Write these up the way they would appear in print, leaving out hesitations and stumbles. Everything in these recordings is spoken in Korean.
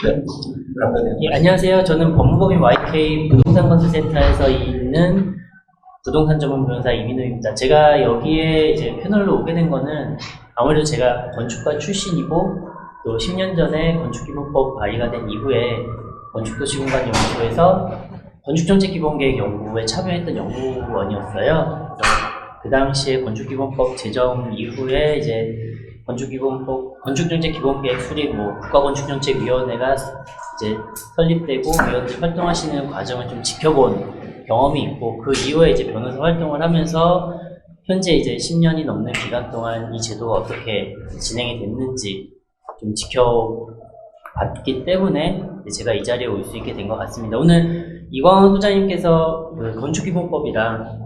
예, 안녕하세요. 저는 법무법인 YK 부동산건설센터에서 있는 부동산 전문 변호사 이민호입니다. 제가 여기에 이제 패널로 오게 된 거는 아무래도 제가 건축가 출신이고 또 10년 전에 건축기본법 발의가 된 이후에 건축도시공간연구소에서 건축정책기본계획 연구에 참여했던 연구원이었어요. 그 당시에 건축기본법 제정 이후에 이제 건축정책기본계획 수립, 국가건축정책위원회가 이제 설립되고 위원들이 활동하시는 과정을 좀 지켜본 경험이 있고, 그 이후에 이제 변호사 활동을 하면서 현재 이제 10년이 넘는 기간 동안 이 제도가 어떻게 진행이 됐는지 좀 지켜봤기 때문에 제가 이 자리에 올 수 있게 된 것 같습니다. 오늘 이광원 소장님께서 그 건축기본법이랑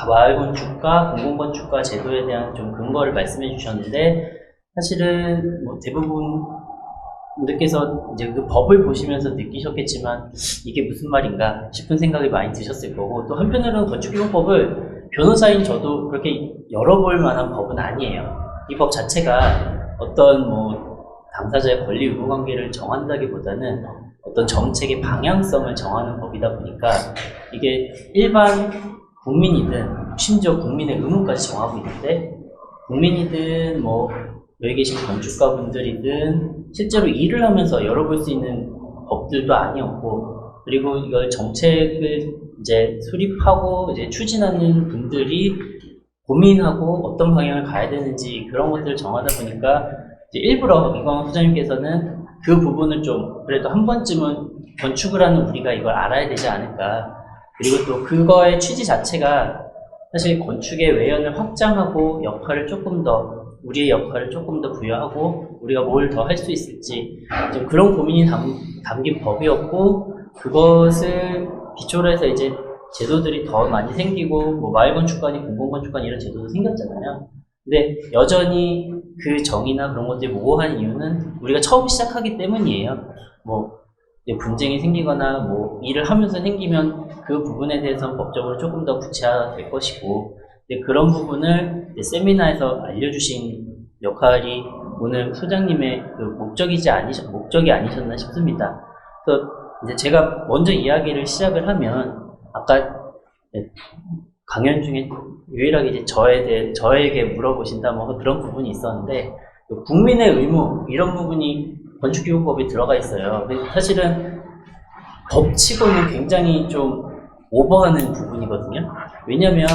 마을건축과 공공건축과 제도에 대한 좀 근거를 말씀해 주셨는데, 사실은 대부분 분들께서 이제 그 법을 보시면서 느끼셨겠지만 이게 무슨 말인가 싶은 생각이 많이 드셨을 거고, 또 한편으로는 건축기본법을 변호사인 저도 그렇게 열어볼 만한 법은 아니에요. 이 법 자체가 어떤 당사자의 권리 의무 관계를 정한다기보다는 어떤 정책의 방향성을 정하는 법이다 보니까 이게 일반 국민이든 심지어 국민의 의무까지 정하고 있는데, 국민이든 여기 계신 건축가분들이든 실제로 일을 하면서 열어볼 수 있는 법들도 아니었고, 그리고 이걸 정책을 이제 수립하고 이제 추진하는 분들이 고민하고 어떤 방향을 가야 되는지 그런 것들을 정하다 보니까 이제 일부러 이광원 소장님께서는 그 부분을 좀 그래도 한 번쯤은 건축을 하는 우리가 이걸 알아야 되지 않을까. 그리고 또 그거의 취지 자체가 사실 건축의 외연을 확장하고 우리의 역할을 조금 더 부여하고 우리가 뭘 더 할 수 있을지 좀 그런 고민이 담긴 법이었고, 그것을 기초로 해서 이제 제도들이 더 많이 생기고 마을건축관이 공공건축관 이런 제도도 생겼잖아요. 근데 여전히 그 정의나 그런 것들이 모호한 이유는 우리가 처음 시작하기 때문이에요. 분쟁이 생기거나 일을 하면서 생기면 그 부분에 대해서는 법적으로 조금 더 구체화될 것이고, 근데 그런 부분을 세미나에서 알려주신 역할이 오늘 소장님의 그 목적이 아니셨나 싶습니다. 그래서 이제 제가 먼저 이야기를 시작을 하면, 아까 강연 중에 유일하게 이제 저에게 물어보신다 그런 부분이 있었는데, 국민의 의무 이런 부분이 건축기본법에 들어가 있어요. 근데 사실은 법치고는 굉장히 좀 오버하는 부분이거든요. 왜냐면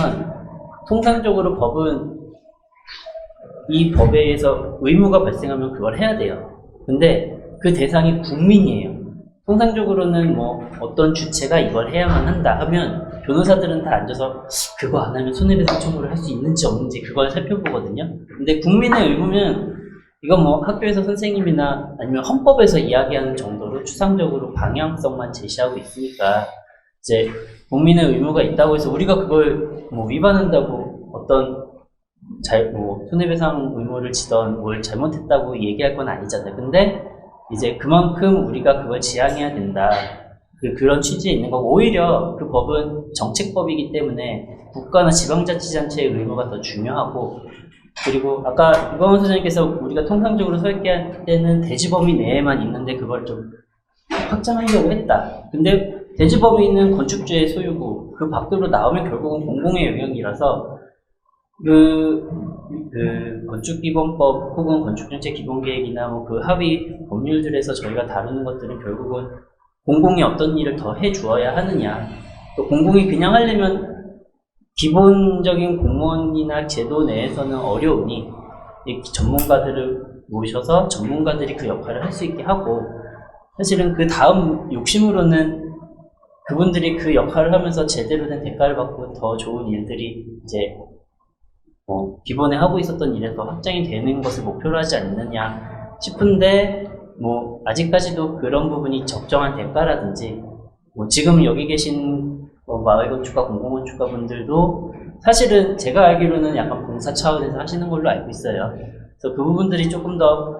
통상적으로 법은 이 법에 의해서 의무가 발생하면 그걸 해야 돼요. 근데 그 대상이 국민이에요. 통상적으로는 어떤 주체가 이걸 해야만 한다 하면 변호사들은 다 앉아서 그거 안 하면 손해배상 청구를 할 수 있는지 없는지 그걸 살펴보거든요. 근데 국민의 의무면 이건 학교에서 선생님이나 아니면 헌법에서 이야기하는 정도로 추상적으로 방향성만 제시하고 있으니까, 이제 국민의 의무가 있다고 해서 우리가 그걸 위반한다고 어떤 손해배상 의무를 지던 뭘 잘못했다고 얘기할 건 아니잖아요. 근데 이제 그만큼 우리가 그걸 지향해야 된다. 그런 취지에 있는 거고, 오히려 그 법은 정책법이기 때문에 국가나 지방자치단체의 의무가 더 중요하고, 그리고 아까 이광원 소장님께서 우리가 통상적으로 설계할 때는 대지범위 내에만 있는데 그걸 좀 확장하려고 했다. 근데 대지범위는 건축주의 소유고 그 밖으로 나오면 결국은 공공의 영역이라서 그 건축기본법 혹은 건축정책기본계획이나 그 하위 법률들에서 저희가 다루는 것들은 결국은 공공이 어떤 일을 더 해주어야 하느냐, 또 공공이 그냥 하려면 기본적인 공무원이나 제도 내에서는 어려우니 전문가들을 모셔서 전문가들이 그 역할을 할 수 있게 하고, 사실은 그 다음 욕심으로는 그분들이 그 역할을 하면서 제대로 된 대가를 받고 더 좋은 일들이 이제 기본에 하고 있었던 일에서 확장이 되는 것을 목표로 하지 않느냐 싶은데, 아직까지도 그런 부분이 적정한 대가라든지, 지금 여기 계신 마을건축가, 공공건축가 분들도 사실은 제가 알기로는 약간 봉사 차원에서 하시는 걸로 알고 있어요. 그래서 그 부분들이 조금 더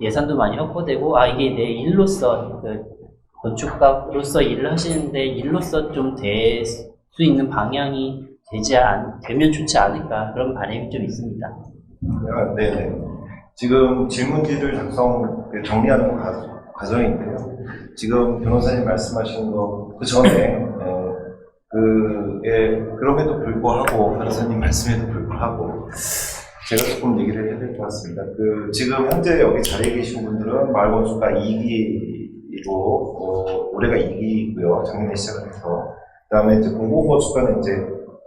예산도 많이 확보되고, 이게 내 일로서 건축가로서 일을 하시는데 일로서 좀 될 수 있는 방향이 되면 좋지 않을까, 그런 바람이 좀 있습니다. 네네. 지금 질문지를 정리하는 과정인데요. 지금 변호사님 말씀하신 거 그 전에 그럼에도 불구하고 변호사님 말씀에도 불구하고 제가 조금 얘기를 해야 될 것 같습니다. 지금 현재 여기 자리에 계신 분들은 마을건축가 2기로 올해가 2기고요. 작년에 시작을 해서 그다음에 이제 공공건축가는 이제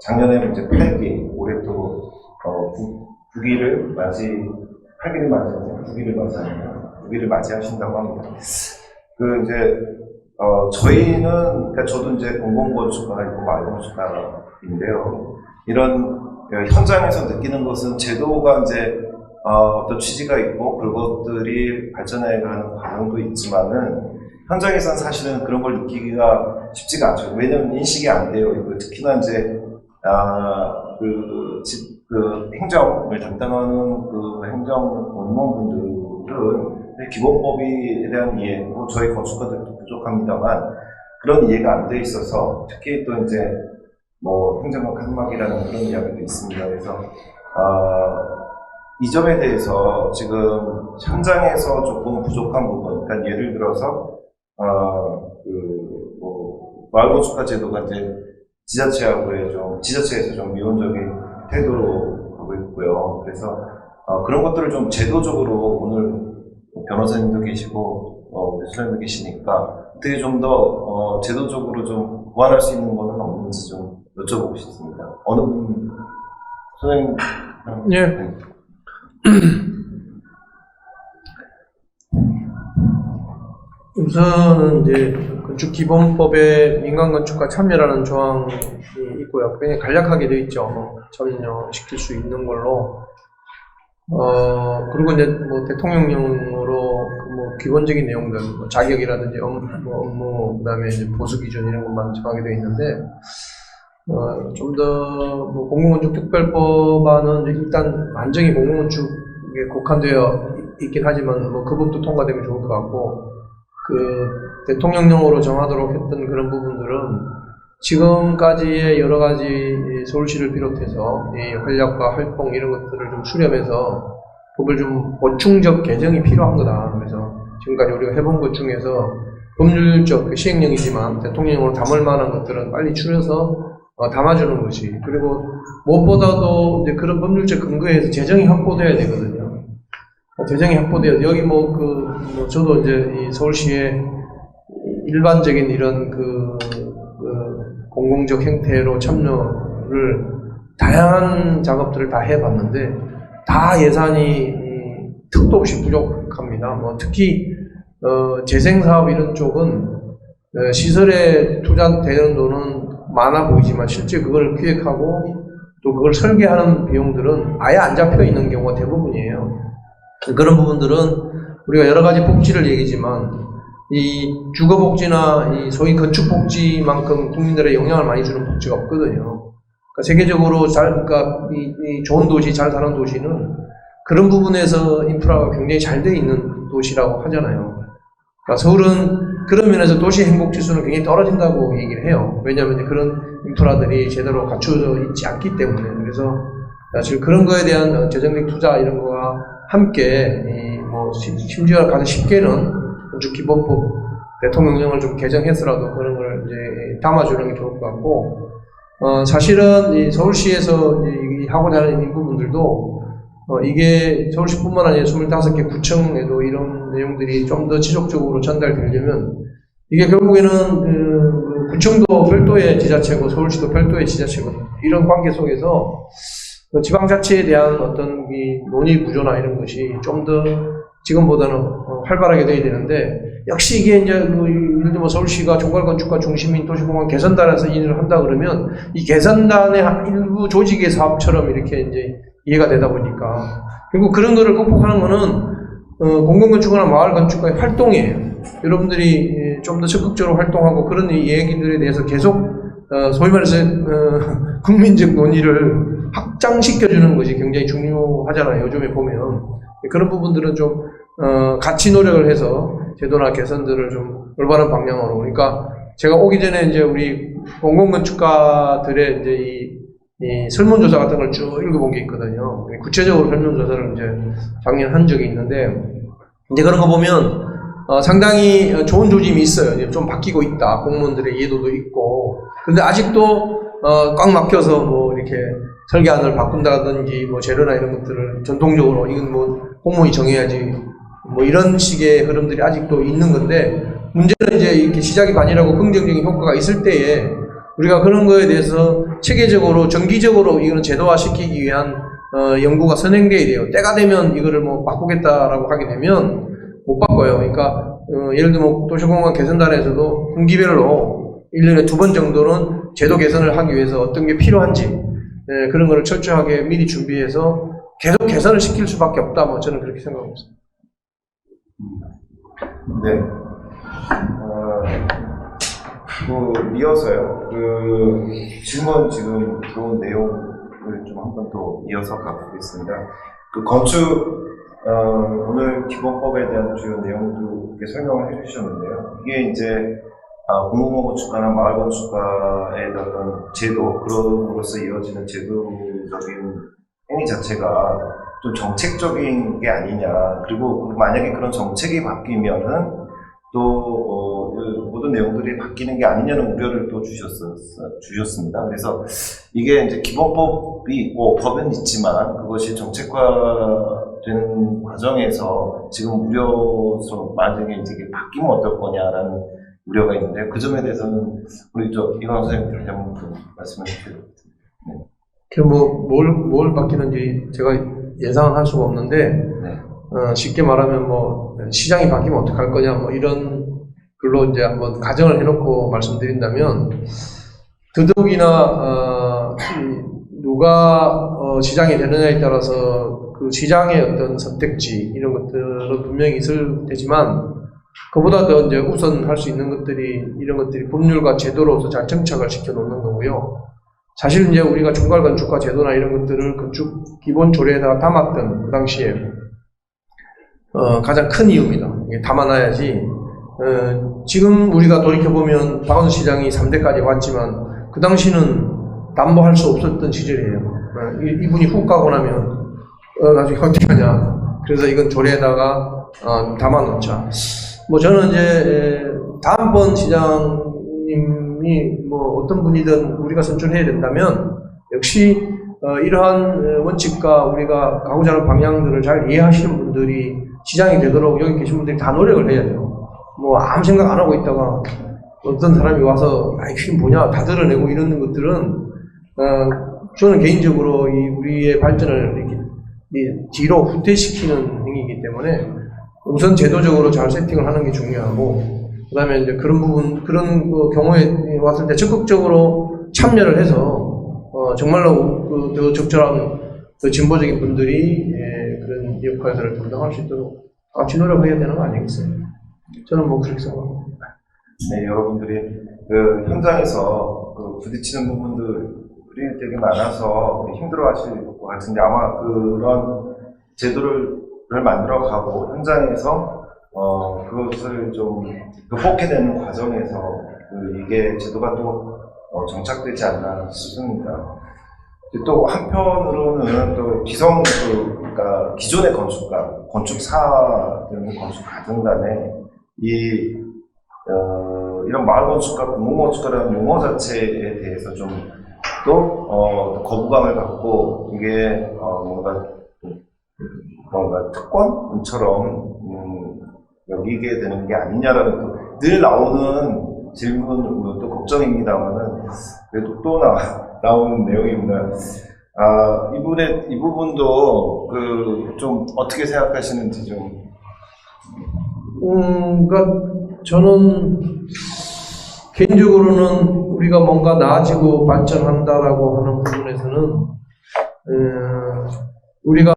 작년에는 이제 8기, 올해 또 9기를 8기를 맞이하는 9기를 맞이하신다고 합니다. 저희는, 그러니까 저도 이제 공공건축가가 있고 마을건축가인데요. 이런 현장에서 느끼는 것은 제도가 이제 어떤 취지가 있고 그것들이 발전해가는 과정도 있지만은 현장에서는 사실은 그런 걸 느끼기가 쉽지가 않죠. 왜냐면 인식이 안 돼요. 특히나 이제 행정을 담당하는 행정 공무원분들은 기본법에 대한 이해, 저희 건축가들도 부족합니다만 그런 이해가 안 돼 있어서 특히 또 이제 행정과 칸막이라는 그런 이야기도 있습니다. 그래서 이 점에 대해서 지금 현장에서 조금 부족한 부분, 그러니까 예를 들어서 마을건축가 제도가 이제 지자체에서 좀 미온적인 태도로 가고 있고요. 그래서 그런 것들을 좀 제도적으로 오늘 변호사님도 계시고 우리 소장님도 계시니까 어떻게 좀 더 제도적으로 좀 보완할 수 있는 거는 없는지 좀 여쭤보고 싶습니다. 어느 분 소장님? 예. 네. 우선은 이제 건축기본법에 민간건축가 참여라는 조항이 있고요. 굉장히 간략하게 되어 있죠. 참여시킬 수 있는 걸로. 그리고 이제 대통령령으로 기본적인 내용들, 자격이라든지 업무, 그다음에 이제 보수 기준 이런 것만 정하게 되어 있는데, 좀 더 공공건축특별법안은 일단 완전히 공공건축에 국한되어 있긴 하지만 그 법도 통과되면 좋을 것 같고, 대통령령으로 정하도록 했던 그런 부분들은 지금까지의 여러 가지 서울시를 비롯해서 이 활약과 활동 이런 것들을 좀 수렴해서 법을 좀 보충적 개정이 필요한 거다. 그래서 지금까지 우리가 해본 것 중에서 법률적 시행령이지만 대통령령으로 담을 만한 것들은 빨리 추려서 담아주는 것이, 그리고 무엇보다도 이제 그런 법률적 근거에서 재정이 확보돼야 되거든요. 재정이 확보돼야, 여기 저도 이제 이 서울시의 일반적인 이런 공공적 형태로 참여를 다양한 작업들을 다 해봤는데 다 예산이 턱도 없이 부족합니다. 특히 재생사업 이런 쪽은 시설에 투자되는 돈은 많아 보이지만 실제 그걸 기획하고 또 그걸 설계하는 비용들은 아예 안 잡혀 있는 경우가 대부분이에요. 그런 부분들은 우리가 여러 가지 복지를 얘기지만 이 주거복지나 이 소위 건축복지만큼 국민들의 영향을 많이 주는 복지가 없거든요. 그러니까 세계적으로 이 좋은 도시, 잘 사는 도시는 그런 부분에서 인프라가 굉장히 잘 돼 있는 도시라고 하잖아요. 그러니까 서울은 그런 면에서 도시 행복 지수는 굉장히 떨어진다고 얘기를 해요. 왜냐하면 그런 인프라들이 제대로 갖춰져 있지 않기 때문에. 그래서 사실 그런 거에 대한 재정적 투자 이런 거와 함께 심지어 가장 쉽게는 건축기본법 대통령령을 좀 개정해서라도 그런 걸 이제 담아주는 게 좋을 것 같고, 사실은 이 서울시에서 하고자 하는 이 부분들도 이게 서울시뿐만 아니라 25개 구청에도 이런 내용들이 좀 더 지속적으로 전달되려면 이게 결국에는 구청도 별도의 지자체고 서울시도 별도의 지자체고 이런 관계 속에서 지방자치에 대한 어떤 이 논의 구조나 이런 것이 좀 더 지금보다는 활발하게 돼야 되는데, 역시 이게 이제 예를 들면 서울시가 종괄건축가 중심인 도시공간 개선단에서 일을 한다 그러면 이 개선단의 일부 조직의 사업처럼 이렇게 이제 이해가 되다 보니까 결국 그런 거를 극복하는 거는 공공건축이나 마을건축가의 활동이에요. 여러분들이 좀 더 적극적으로 활동하고 그런 얘기들에 대해서 계속 소위 말해서 국민적 논의를 확장시켜주는 것이 굉장히 중요하잖아요. 요즘에 보면 그런 부분들은 좀 같이 노력을 해서 제도나 개선들을 좀 올바른 방향으로. 그러니까 제가 오기 전에 이제 우리 공공건축가들의 이제 이 설문조사 같은 걸 쭉 읽어본 게 있거든요. 구체적으로 설문조사를 이제 작년 한 적이 있는데, 이제 그런 거 보면, 상당히 좋은 조짐이 있어요. 이제 좀 바뀌고 있다. 공무원들의 이해도도 있고. 근데 아직도, 꽉 막혀서 뭐, 이렇게 설계안을 바꾼다든지, 뭐, 재료나 이런 것들을 전통적으로, 이건 뭐, 공무원이 정해야지. 뭐, 이런 식의 흐름들이 아직도 있는 건데, 문제는 이제 이렇게 시작이 반이라고 긍정적인 효과가 있을 때에, 우리가 그런 거에 대해서 체계적으로, 정기적으로 이거는 제도화시키기 위한, 연구가 선행돼야 돼요. 때가 되면 이거를 뭐, 바꾸겠다라고 하게 되면, 못 바꿔요. 그러니까, 예를 들면 도시공간 개선단에서도 분기별로 1년에 2번 정도는 제도 개선을 하기 위해서 어떤 게 필요한지, 그런 거를 철저하게 미리 준비해서 계속 개선을 시킬 수밖에 없다. 뭐 저는 그렇게 생각하고 있습니다. 네. 이어서요. 질문 지금 들어온 내용을 좀 한 번 더 이어서 가보겠습니다. 건축, 오늘 기본법에 대한 주요 내용도 이렇게 설명을 해주셨는데요. 이게 이제, 공공원 건축가나 마을 건축가의 어떤 제도, 그럼으로써 이어지는 제도적인 행위 자체가 좀 정책적인 게 아니냐. 그리고 만약에 그런 정책이 바뀌면은 또 모든 내용들이 바뀌는 게 아니냐는 우려를 또 주셨습니다. 그래서 이게 이제 기본법이 있고 법은 있지만 그것이 정책화되는 과정에서 지금 우려스러운, 만약에 이제 이게 바뀌면 어떨 거냐라는 우려가 있는데, 그 점에 대해서는 우리 이광 선생님들 한번 말씀해 주세요. 네. 뭘 바뀌는지 제가 예상을 할 수가 없는데, 네. 쉽게 말하면 뭐 시장이 바뀌면 어떡할 거냐 뭐 이런 글로 이제 한번 가정을 해놓고 말씀드린다면, 더더욱이나 누가 시장이 되느냐에 따라서 그 시장의 어떤 선택지 이런 것들은 분명히 있을 테지만, 그보다 더 이제 우선 할 수 있는 것들이, 이런 것들이 법률과 제도로서 잘 정착을 시켜 놓는 거고요. 사실 이제 우리가 총괄 건축가 제도나 이런 것들을 건축 기본 조례에다가 담았던 그 당시에 가장 큰 이유입니다. 이게 담아놔야지. 지금 우리가 돌이켜보면 박원순 시장이 3대까지 왔지만 그 당시는 담보할 수 없었던 시절이에요. 이분이 훅 가고 나면 나중에 어떻게 하냐. 그래서 이건 조례에다가 담아놓자. 뭐 저는 이제 다음번 시장님이 뭐 어떤 분이든 우리가 선출해야 된다면 역시 이러한 원칙과 우리가 가고자 하는 방향들을 잘 이해하시는 분들이 시장이 되도록 여기 계신 분들이 다 노력을 해야 돼요. 뭐 아무 생각 안 하고 있다가 어떤 사람이 와서 이게 뭐냐 다 드러내고 이러는 것들은 저는 개인적으로 우리의 발전을 이렇게 뒤로 후퇴시키는 행위이기 때문에 우선 제도적으로 잘 세팅을 하는 게 중요하고, 그 다음에 이제 그런 부분, 그런 경우에 왔을 때 적극적으로 참여를 해서, 정말로 더 적절한, 더 진보적인 분들이, 그런 역할들을 감당할 수 있도록 같이 노력해야 되는 거 아니겠어요? 저는 뭐 그렇게 생각합니다. 네, 여러분들이 현장에서 부딪히는 부분들이 되게 많아서 힘들어 하실 것 같은데, 아마 그런 제도를 만들어가고 현장에서 그것을 좀 극복해내는 과정에서 이게 제도가 또 정착되지 않나 싶습니다. 또 한편으로는 또 그러니까 기존의 건축사든 건축가든 간에 이런 마을 건축가, 공공 건축가라는 용어 자체에 대해서 좀 또 거부감을 갖고 이게 뭔가 특권처럼 여기게 되는 게 아니냐라는 늘 나오는 질문, 또 걱정입니다만은 그래도 또 나오는 내용입니다. 이 부분도 좀 어떻게 생각하시는지 좀. 그러니까 저는 개인적으로는 우리가 뭔가 나아지고 발전한다라고 하는 부분에서는 우리가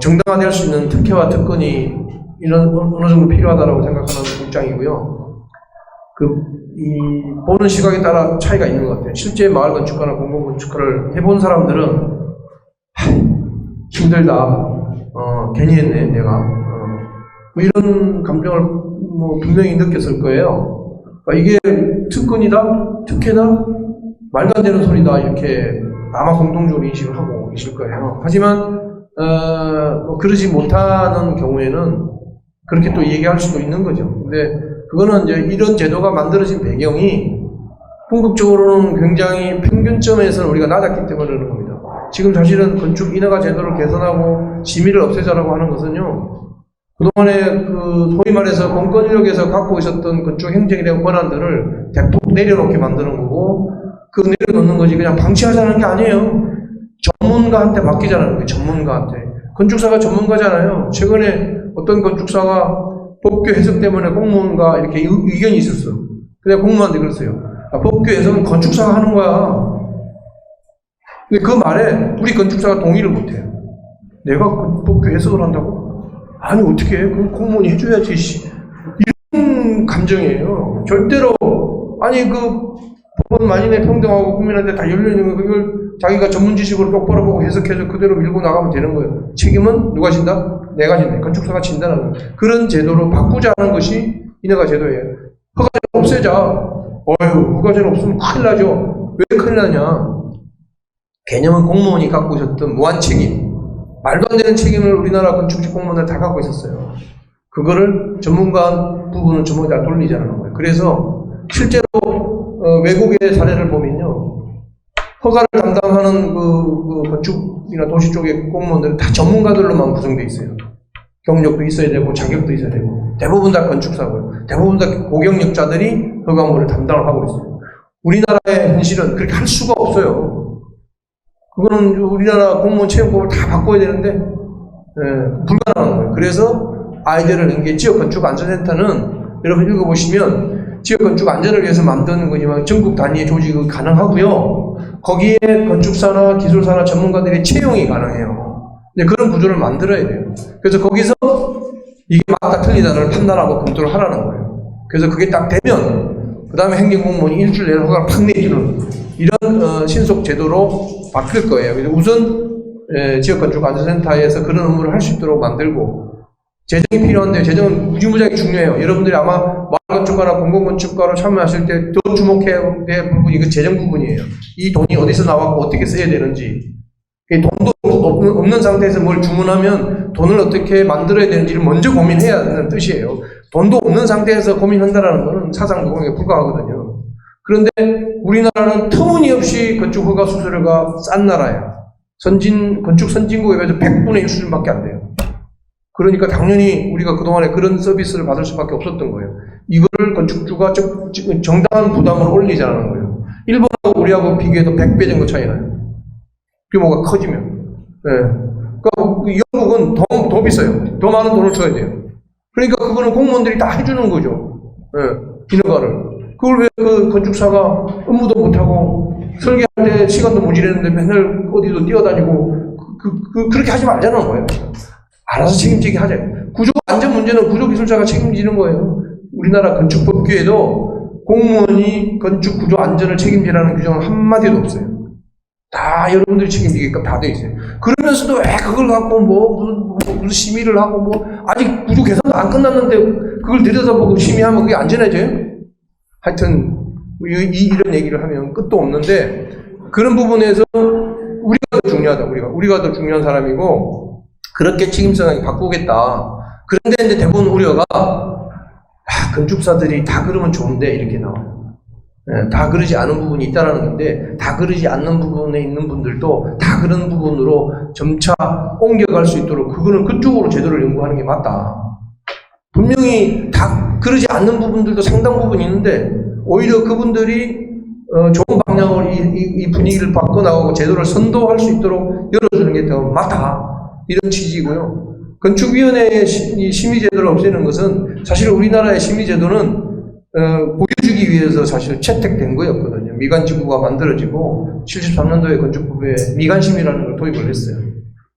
정당화될 수 있는 특혜와 특권이 어느 정도 필요하다고 생각하는 입장이고요. 이 보는 시각에 따라 차이가 있는 것 같아요. 실제 마을 건축가나 공공 건축가를 해본 사람들은 힘들다, 괜히 했네 내가, 뭐 이런 감정을 뭐 분명히 느꼈을 거예요. 그러니까 이게 특권이다, 특혜다, 말도 안 되는 소리다 이렇게 아마 공동적으로 인식을 하고 계실 거예요. 하지만 뭐 그러지 못하는 경우에는 그렇게 또 얘기할 수도 있는 거죠. 근데 그거는 이제 이런 제도가 만들어진 배경이 궁극적으로는 굉장히 평균점에서는 우리가 낮았기 때문에 그러는 겁니다. 지금 사실은 건축 인허가 제도를 개선하고 심의를 없애자라고 하는 것은요, 그동안에 그 소위 말해서 공권 인력에서 갖고 있었던 건축 행정에 대한 권한들을 대폭 내려놓게 만드는 거고, 그 내려놓는 거지 그냥 방치하자는 게 아니에요. 전문가한테 맡기자는 거예요. 전문가한테. 건축사가 전문가잖아요. 최근에 어떤 건축사가 법규 해석 때문에 공무원과 이렇게 의견이 있었어. 근데 공무원한테 그랬어요. 법규 해석은 건축사가 하는 거야. 근데 그 말에 우리 건축사가 동의를 못해요. 내가 그 법규 해석을 한다고? 아니 어떻게 해? 그럼 공무원이 해줘야지. 이런 감정이에요. 절대로. 아니 그 법은 만인의 평등하고 국민한테 다 열려있는 거, 그걸 자기가 전문 지식으로 똑바로 보고 해석해서 그대로 밀고 나가면 되는 거예요. 책임은 누가 진다? 내가 진다. 건축사가 진다는 거예요. 그런 제도로 바꾸자는 것이 인허가 제도예요. 허가제는 없애자. 어휴, 허가제는 없으면 큰일 나죠. 왜 큰일 나냐? 개념은 공무원이 갖고 있었던 무한 책임, 말도 안 되는 책임을 우리나라 건축직 공무원들 다 갖고 있었어요. 그거를 전문가 부분은 전부 다 돌리자는 거예요. 그래서 실제로 외국의 사례를 보면요, 허가를 담당하는 그 건축이나 도시 쪽의 공무원들은 다 전문가들로만 구성되어 있어요. 경력도 있어야 되고 자격도 있어야 되고, 대부분 다 건축사고요. 대부분 다 고경력자들이 허가물을 담당을 하고 있어요. 우리나라의 현실은 그렇게 할 수가 없어요. 그거는 우리나라 공무원 채용법을 다 바꿔야 되는데 불가능한 거예요. 그래서 아이디어를 낸 게 지역건축안전센터는, 여러분 읽어보시면 지역건축안전을 위해서 만드는 거지만 전국 단위의 조직이 가능하고요. 거기에 건축사나 기술사나 전문가들의 채용이 가능해요. 근데 그런 구조를 만들어야 돼요. 그래서 거기서 이게 맞다 틀리다를 판단하고 검토를 하라는 거예요. 그래서 그게 딱 되면 그 다음에 행정공무원이 일주일 내에 허가를 팍 내주는 이런 신속 제도로 바뀔 거예요. 그래서 우선 지역건축안전센터에서 그런 업무를 할 수 있도록 만들고, 재정이 필요한데 재정은 무지무지하게 중요해요. 여러분들이 아마 마을건축가나 공공건축가로 참여하실 때 더 주목해야 될 부분이 그 재정 부분이에요. 이 돈이 어디서 나왔고 어떻게 써야 되는지, 돈도 없는 상태에서 뭘 주문하면 돈을 어떻게 만들어야 되는지를 먼저 고민해야 하는 뜻이에요. 돈도 없는 상태에서 고민한다는 것은 사상도공에 불과하거든요. 그런데 우리나라는 터무니없이 건축 허가 수수료가 싼 나라야. 건축 선진국에 비해서 100분의 1 수준밖에 안 돼요. 그러니까 당연히 우리가 그동안에 그런 서비스를 받을 수밖에 없었던 거예요. 이거를 건축주가 정당한 부담을 올리자는 거예요. 일본하고 우리하고 비교해도 100배 정도 차이 나요. 규모가 커지면. 그러니까 영국은 더 비싸요. 더 많은 돈을 줘야 돼요. 그러니까 그거는 공무원들이 다 해주는 거죠. 인허가를. 그걸 왜 그 건축사가 업무도 못하고 설계할 때 시간도 모자랐는데 맨날 어디도 뛰어다니고 그렇게 하지 말자는 거예요. 알아서 책임지게 하자. 구조 안전 문제는 구조기술자가 책임지는 거예요. 우리나라 건축법규에도 공무원이 건축 구조 안전을 책임지라는 규정은 한마디도 없어요. 다 여러분들이 책임지게끔 다 돼 있어요. 그러면서도 왜 그걸 갖고 무슨 심의를 하고 아직 구조 개선도 안 끝났는데 그걸 들여다보고 심의하면 그게 안전해져요? 하여튼 이런 얘기를 하면 끝도 없는데, 그런 부분에서 우리가 더 중요하다. 우리가 더 중요한 사람이고, 그렇게 책임성하게 바꾸겠다. 그런데 이제 대부분 우려가 건축사들이 다 그러면 좋은데 이렇게 나와요. 다 그러지 않은 부분이 있다라는 건데, 다 그러지 않는 부분에 있는 분들도 다 그런 부분으로 점차 옮겨갈 수 있도록 그거는 그쪽으로 제도를 연구하는 게 맞다. 분명히 다 그러지 않는 부분들도 상당 부분이 있는데, 오히려 그분들이 좋은 방향으로 이 분위기를 바꿔나가고 제도를 선도할 수 있도록 열어주는 게 더 맞다. 이런 취지고요. 건축위원회의 심의제도를 없애는 것은 사실 우리나라의 심의제도는 보여주기 위해서 사실 채택된 거였거든요. 미관지구가 만들어지고 73년도에 건축법에 미관심의라는 걸 도입을 했어요.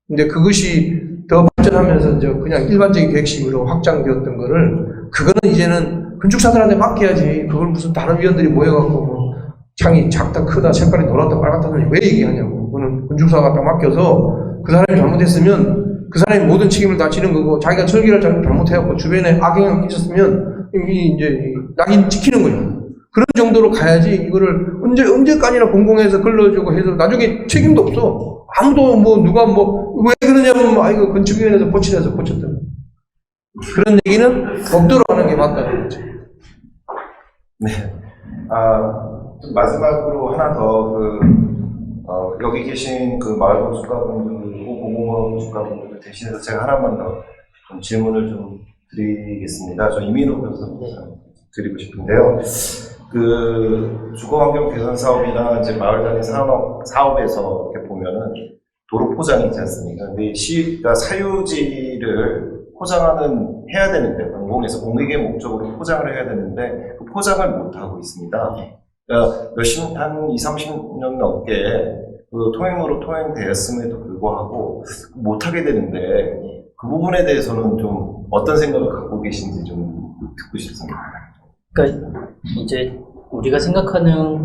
근데 그것이 더 발전하면서 이제 그냥 일반적인 계획심의로 확장되었던 거를, 그거는 이제는 건축사들한테 맡겨야지. 그걸 무슨 다른 위원들이 모여갖고 창이 작다 크다 색깔이 노랗다 빨갛다 왜 얘기하냐고. 그거는 건축사가 딱 맡겨서 그 사람이 잘못했으면 그 사람이 모든 책임을 다 지는 거고, 자기가 설계를 잘못해갖고 주변에 악영향 끼쳤으면 이제 낙인 찍히는 거예요. 그런 정도로 가야지 이거를 언제까지나 공공에서 걸러주고 해서 나중에 책임도 없어. 아무도 뭐 누가 뭐 왜 그러냐면 아이고 건축위원회에서 고치려서 고쳤다. 그런 얘기는 없도록 하는 게 맞다는 거죠. 네. 좀 마지막으로 하나 더 여기 계신 그 마을 건축가분들, 공공마을 건축가분들 대신해서 제가 하나만 더 좀 질문을 좀 드리겠습니다. 저 이민호 변호사님 드리고 싶은데요. 그 주거환경 개선 사업이나 이제 마을 단위 사업에서 이렇게 보면은 도로 포장이 있지 않습니까? 근데 시가 사유지를 해야 되는데, 공공에서 공익의 목적으로 포장을 해야 되는데, 그 포장을 못하고 있습니다. 그러니까 한 20-30년 넘게 그 통행되었음에도 불구하고 못하게 되는데, 그 부분에 대해서는 좀 어떤 생각을 갖고 계신지 좀 듣고 싶습니다. 그러니까 이제 우리가 생각하는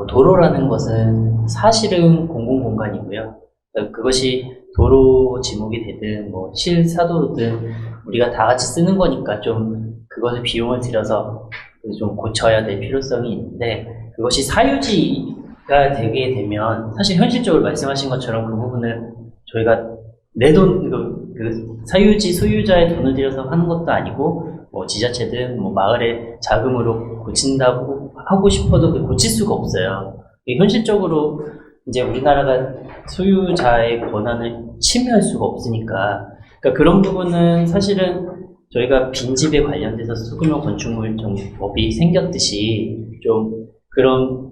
도로라는 것은 사실은 공공공간이고요. 그러니까 그것이 도로 지목이 되든 실사도로든 우리가 다 같이 쓰는 거니까 좀 그것을 비용을 들여서 좀 고쳐야 될 필요성이 있는데, 그것이 사유지가 되게 되면 사실 현실적으로 말씀하신 것처럼 그 부분을 저희가 내 돈, 그 사유지 소유자의 돈을 들여서 하는 것도 아니고, 지자체든 마을의 자금으로 고친다고 하고 싶어도 고칠 수가 없어요. 현실적으로 이제 우리나라가 소유자의 권한을 침해할 수가 없으니까, 그러니까 그런 부분은 사실은 저희가 빈집에 관련돼서 소규모 건축물 정비법이 생겼듯이 좀 그런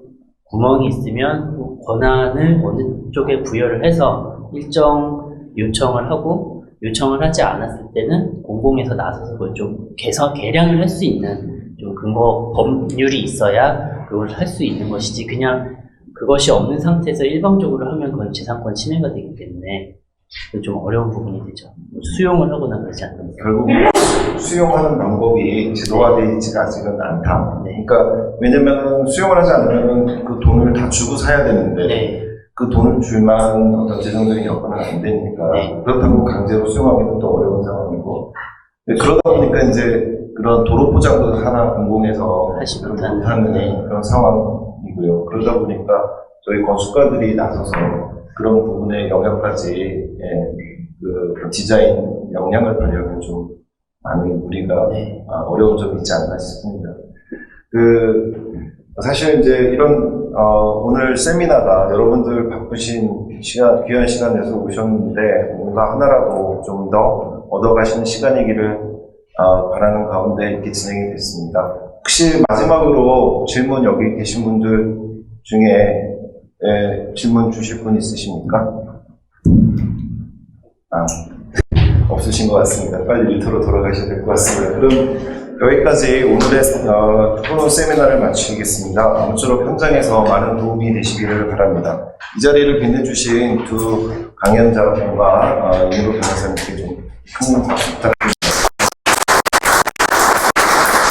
구멍이 있으면 권한을 어느 쪽에 부여를 해서 일정 요청을 하고, 요청을 하지 않았을 때는 공공에서 나서서 그걸 좀 개량을 할 수 있는 좀 법률이 있어야 그걸 할 수 있는 것이지, 그냥 그것이 없는 상태에서 일방적으로 하면 그건 재산권 침해가 되기 때문에 좀 어려운 부분이 되죠. 수용을 하거나 그러지 않는. 결국 수용하는 방법이 제도화되어 있지가 아직은 않다. 네. 그러니까 왜냐면 수용을 하지 않으면 그 돈을 다 주고 사야 되는데, 네. 그 돈을 줄 만한 어떤 재정적인 여건은 안 되니까, 네. 그렇다고 강제로 수용하기는 또 어려운 상황이고, 그러다 보니까 이제 그런 도로 포장도 하나 공공에서 하지 못하는 네. 그런 상황이고요. 그러다 보니까 저희 건축가들이 나서서 그런 부분의 영역까지 그 디자인 역량을 발휘하면 좀 많은 우리가 네. 어려운 점이 있지 않나 싶습니다. 사실 이제 이런 오늘 세미나가 여러분들 바쁘신 귀한 시간 내서 오셨는데 뭔가 하나라도 좀 더 얻어가시는 시간이기를 바라는 가운데 이렇게 진행이 됐습니다. 혹시 마지막으로 질문 여기 계신 분들 중에 질문 주실 분 있으십니까? 없으신 것 같습니다. 빨리 일터로 돌아가셔야 될 것 같습니다. 그럼 여기까지 오늘의 토론 세미나를 마치겠습니다. 아무쪼록 현장에서 많은 도움이 되시기를 바랍니다. 이 자리를 빛내주신 두 강연자분과 이민호 변호사님께 좀 큰 박수 부탁드립니다.